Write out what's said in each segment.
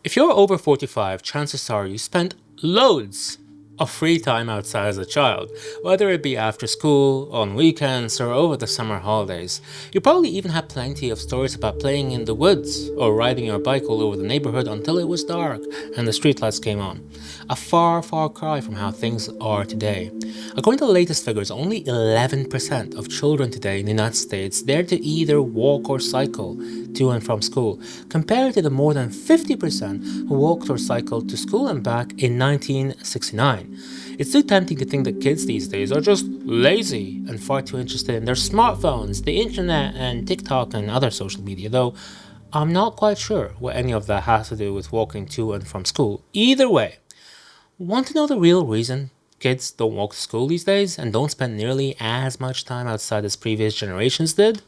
If you're over 45, chances are you spent loads of free time outside as a child, whether it be after school, on weekends, or over the summer holidays. You probably even have plenty of stories about playing in the woods or riding your bike all over the neighborhood until it was dark and the streetlights came on. A far, far cry from how things are today. According to the latest figures, only 11% of children today in the United States dare to either walk or cycle to and from school, compared to the more than 50% who walked or cycled to school and back in 1969. It's too tempting to think that kids these days are just lazy and far too interested in their smartphones, the internet, and TikTok and other social media, though I'm not quite sure what any of that has to do with walking to and from school. Either way, want to know the real reason kids don't walk to school these days and don't spend nearly as much time outside as previous generations did?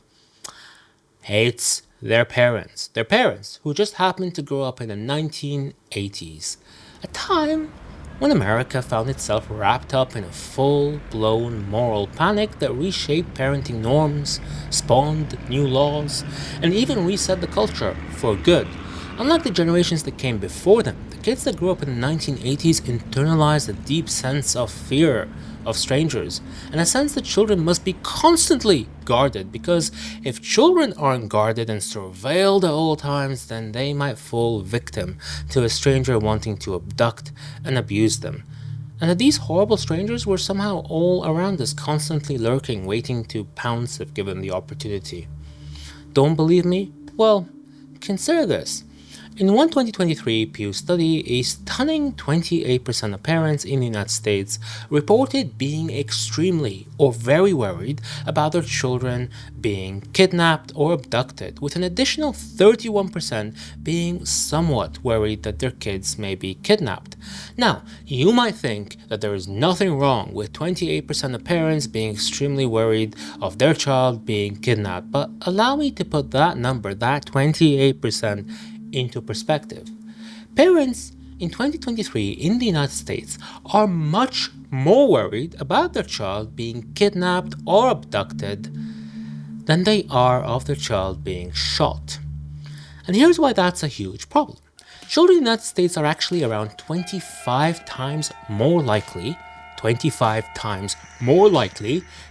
It's their parents. Their parents, who just happened to grow up in the 1980s, a time when America found itself wrapped up in a full-blown moral panic that reshaped parenting norms, spawned new laws, and even reset the culture for good. Unlike the generations that came before them, the kids that grew up in the 1980s internalized a deep sense of fear of strangers, and a sense that children must be constantly guarded, because if children aren't guarded and surveilled at all times, then they might fall victim to a stranger wanting to abduct and abuse them. And that these horrible strangers were somehow all around us, constantly lurking, waiting to pounce if given the opportunity. Don't believe me? Well, consider this. In one 2023 Pew study, a stunning 28% of parents in the United States reported being extremely or very worried about their children being kidnapped or abducted, with an additional 31% being somewhat worried that their kids may be kidnapped. Now, you might think that there is nothing wrong with 28% of parents being extremely worried of their child being kidnapped, but allow me to put that number, that 28%, into perspective. Parents in 2023 in the United States are much more worried about their child being kidnapped or abducted than they are of their child being shot. And here's why that's a huge problem. Children in the United States are actually around 25 times more likely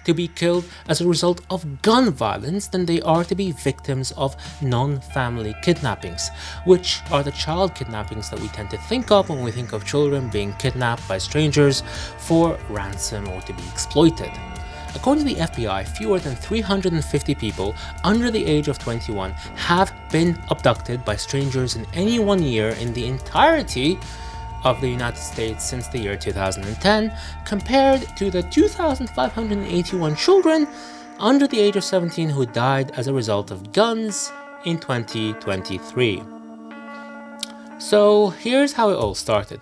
to be killed as a result of gun violence than they are to be victims of non-family kidnappings, which are the child kidnappings that we tend to think of when we think of children being kidnapped by strangers for ransom or to be exploited. According to the FBI, fewer than 350 people under the age of 21 have been abducted by strangers in any 1 year in the entirety of the United States since the year 2010, compared to the 2,581 children under the age of 17 who died as a result of guns in 2023. So here's how it all started.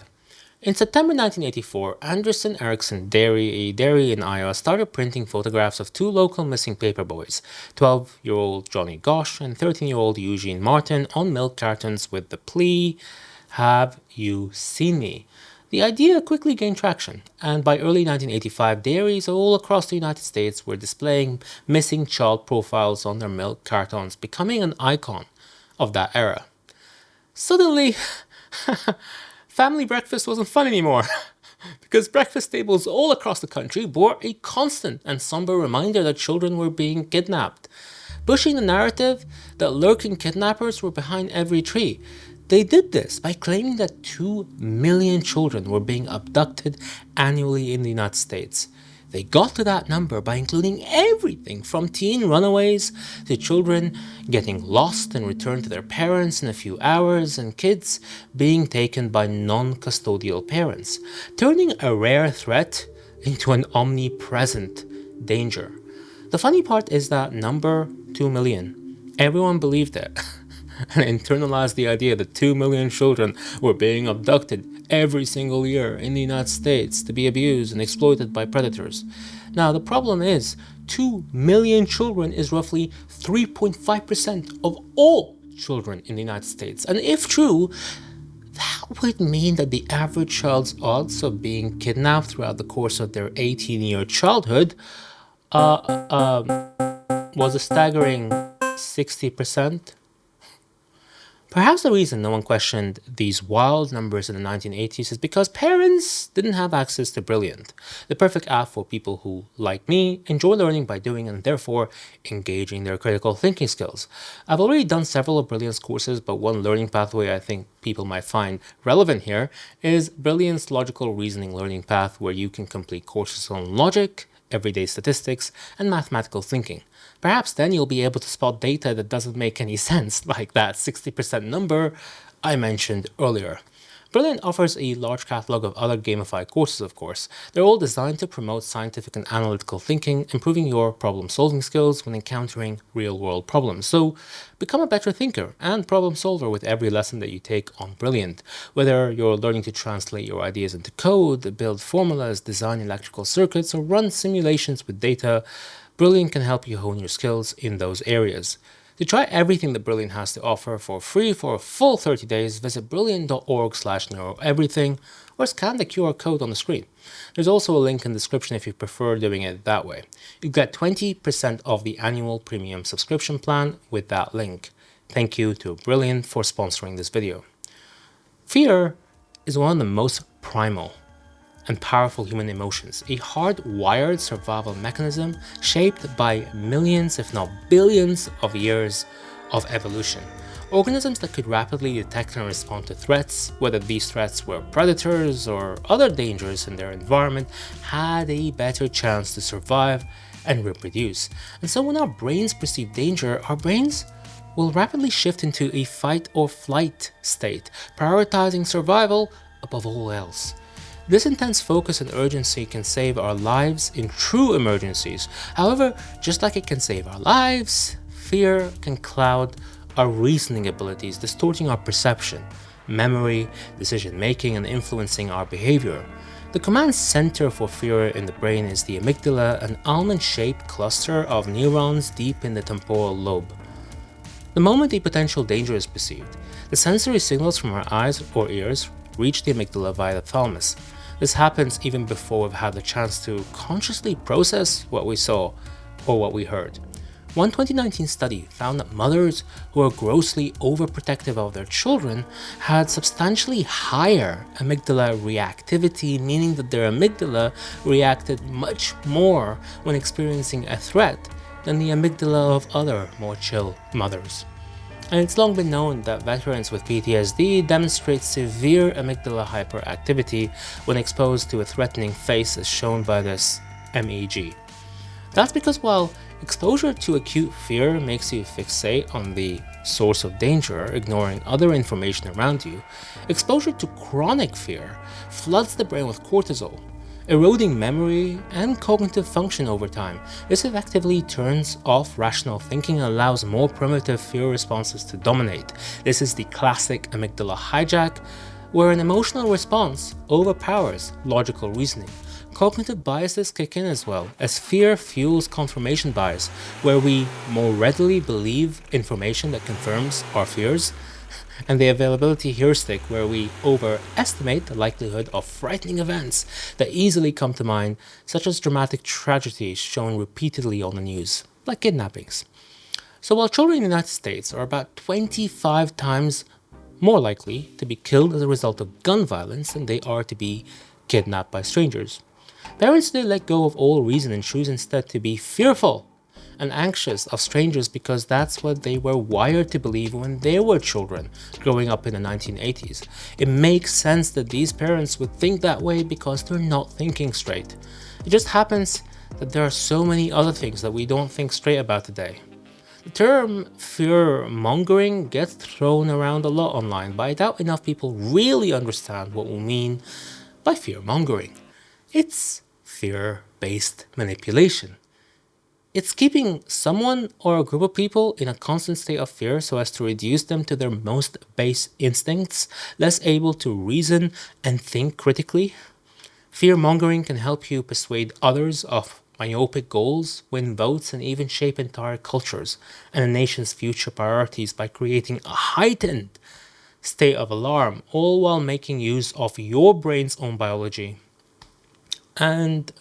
In September 1984, Anderson Erickson Dairy, a dairy in Iowa, started printing photographs of two local missing paper boys, 12-year-old Johnny Gosch and 13-year-old Eugene Martin, on milk cartons with the plea, "Have you seen me?" The idea quickly gained traction, and by early 1985, dairies all across the United States were displaying missing child profiles on their milk cartons, becoming an icon of that era. Suddenly, family breakfast wasn't fun anymore, because breakfast tables all across the country bore a constant and somber reminder that children were being kidnapped, pushing the narrative that lurking kidnappers were behind every tree. They did this by claiming that 2 million children were being abducted annually in the United States. They got to that number by including everything from teen runaways to children getting lost and returned to their parents in a few hours, and kids being taken by non-custodial parents, turning a rare threat into an omnipresent danger. The funny part is that number 2 million. Everyone believed it. And internalized the idea that 2 million children were being abducted every single year in the United States to be abused and exploited by predators. Now, the problem is, 2 million children is roughly 3.5% of all children in the United States. And if true, that would mean that the average child's odds of being kidnapped throughout the course of their 18-year childhood was a staggering 60%. Perhaps the reason no one questioned these wild numbers in the 1980s is because parents didn't have access to Brilliant, the perfect app for people who, like me, enjoy learning by doing and therefore engaging their critical thinking skills. I've already done several of Brilliant's courses, but one learning pathway I think people might find relevant here is Brilliant's logical reasoning learning path, where you can complete courses on logic, everyday statistics, and mathematical thinking. Perhaps then you'll be able to spot data that doesn't make any sense, like that 60% number I mentioned earlier. Brilliant offers a large catalog of other gamified courses, of course. They're all designed to promote scientific and analytical thinking, improving your problem solving skills when encountering real world problems. So, become a better thinker and problem solver with every lesson that you take on Brilliant. Whether you're learning to translate your ideas into code, build formulas, design electrical circuits, or run simulations with data, Brilliant can help you hone your skills in those areas. To try everything that Brilliant has to offer for free for a full 30 days, visit brilliant.org/neuroeverything or scan the QR code on the screen. There's also a link in the description if you prefer doing it that way. You get 20% off the annual premium subscription plan with that link. Thank you to Brilliant for sponsoring this video. Fear is one of the most primal and powerful human emotions, a hardwired survival mechanism shaped by millions, if not billions, of years of evolution. Organisms that could rapidly detect and respond to threats, whether these threats were predators or other dangers in their environment, had a better chance to survive and reproduce. And so when our brains perceive danger, our brains will rapidly shift into a fight or flight state, prioritizing survival above all else. This intense focus and urgency can save our lives in true emergencies. However, just like it can save our lives, fear can cloud our reasoning abilities, distorting our perception, memory, decision making, and influencing our behavior. The command center for fear in the brain is the amygdala, an almond-shaped cluster of neurons deep in the temporal lobe. The moment a potential danger is perceived, the sensory signals from our eyes or ears reach the amygdala via the thalamus. This happens even before we've had the chance to consciously process what we saw or what we heard. One 2019 study found that mothers who were grossly overprotective of their children had substantially higher amygdala reactivity, meaning that their amygdala reacted much more when experiencing a threat than the amygdala of other more chill mothers. And it's long been known that veterans with PTSD demonstrate severe amygdala hyperactivity when exposed to a threatening face as shown by this MEG. That's because while exposure to acute fear makes you fixate on the source of danger, ignoring other information around you, exposure to chronic fear floods the brain with cortisol, eroding memory and cognitive function over time. This effectively turns off rational thinking and allows more primitive fear responses to dominate. This is the classic amygdala hijack, where an emotional response overpowers logical reasoning. Cognitive biases kick in as well, as fear fuels confirmation bias, where we more readily believe information that confirms our fears, and the availability heuristic, where we overestimate the likelihood of frightening events that easily come to mind, such as dramatic tragedies shown repeatedly on the news, like kidnappings. So while children in the United States are about 25 times more likely to be killed as a result of gun violence than they are to be kidnapped by strangers, parents today let go of all reason and choose instead to be fearful and anxious of strangers because that's what they were wired to believe when they were children growing up in the 1980s. It makes sense that these parents would think that way because they're not thinking straight. It just happens that there are so many other things that we don't think straight about today. The term fear-mongering gets thrown around a lot online, but I doubt enough people really understand what we mean by fear-mongering. It's fear-based manipulation. It's keeping someone or a group of people in a constant state of fear so as to reduce them to their most base instincts, less able to reason and think critically. Fear-mongering can help you persuade others of myopic goals, win votes, and even shape entire cultures and a nation's future priorities by creating a heightened state of alarm, all while making use of your brain's own biology and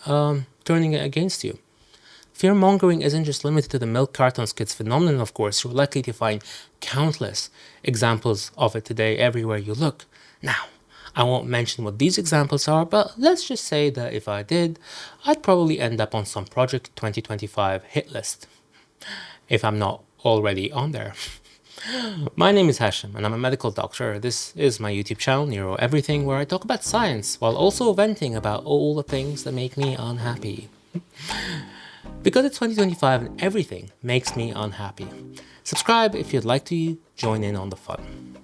turning it against you. Fear-mongering isn't just limited to the Milk-Carton skits phenomenon, of course. You're likely to find countless examples of it today everywhere you look. Now, I won't mention what these examples are, but let's just say that if I did, I'd probably end up on some Project 2025 hit list, if I'm not already on there. My name is Hashem, and I'm a medical doctor. This is my YouTube channel, Neuro Everything, where I talk about science while also venting about all the things that make me unhappy. Because it's 2025 and everything makes me unhappy. Subscribe if you'd like to join in on the fun.